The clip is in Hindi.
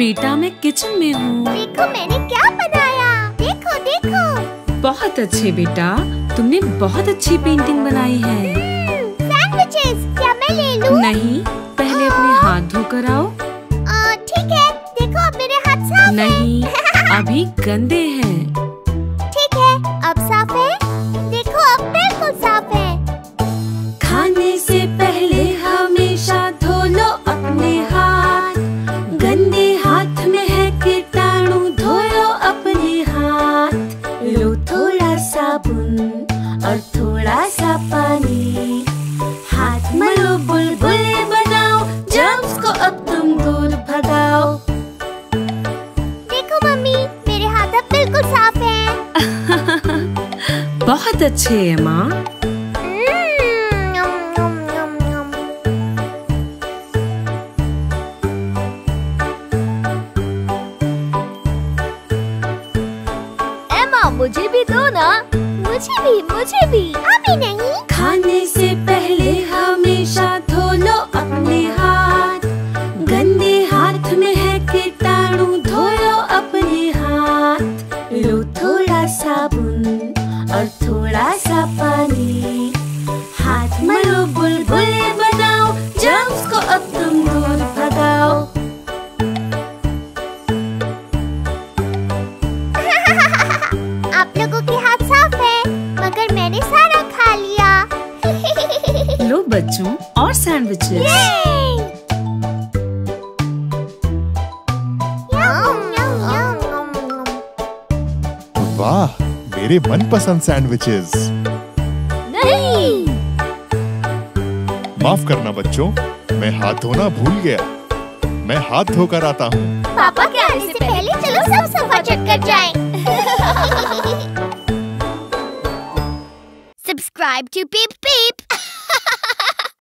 बेटा मैं किचन में हूँ। देखो मैंने क्या बनाया। देखो देखो। बहुत अच्छे बेटा, तुमने बहुत अच्छी पेंटिंग बनाई है। सैंडविचेस, क्या मैं ले लूँ? नहीं, पहले अपने हाथ धोकर आओ। ठीक है, देखो अब मेरे हाथ साफ हैं। नहीं, अभी गंदे हैं। ठीक है, अब साफ है। देखो अब बिल्कुल साफ है। खाने से पहले हमेशा धो लो अपने हाथ। गंदे हाथ में है कीटाणु, धो लो अपने हाथ। लो थोड़ा साबुन और थोड़ा सा पानी। हाथ मलो, बुलबुले बनाओ, जर्म्स को अब तुम दूर भगाओ। देखो मम्मी, मेरे हाथ अब बिल्कुल साफ हैं। बहुत अच्छे है माँ। एमा, मुझे भी दो ना। मुझे भी। अभी नहीं। खाने से पहले हमेशा धो लो अपने हाथ। गंदे हाथ में है कीटाणु, धो लो अपने हाथ। लो थोड़ा साबुन और थोड़ा सा पानी। हाथ मलो, बुलबुले बनाओ, जर्म्स को अब तुम दूर भगाओ। आप लोगों के हाथ साफ है, मगर मैंने सारा खा लिया। लो बच्चों, और सैंडविचेस। वाह, मेरे मनपसंद सैंडविचेस। नहीं। माफ करना बच्चों, मैं हाथ धोना भूल गया। मैं हाथ धोकर आता हूँ। पापा के आने से पहले चलो सब सफा चेक कर जाएं। Subscribe to Pip Pip.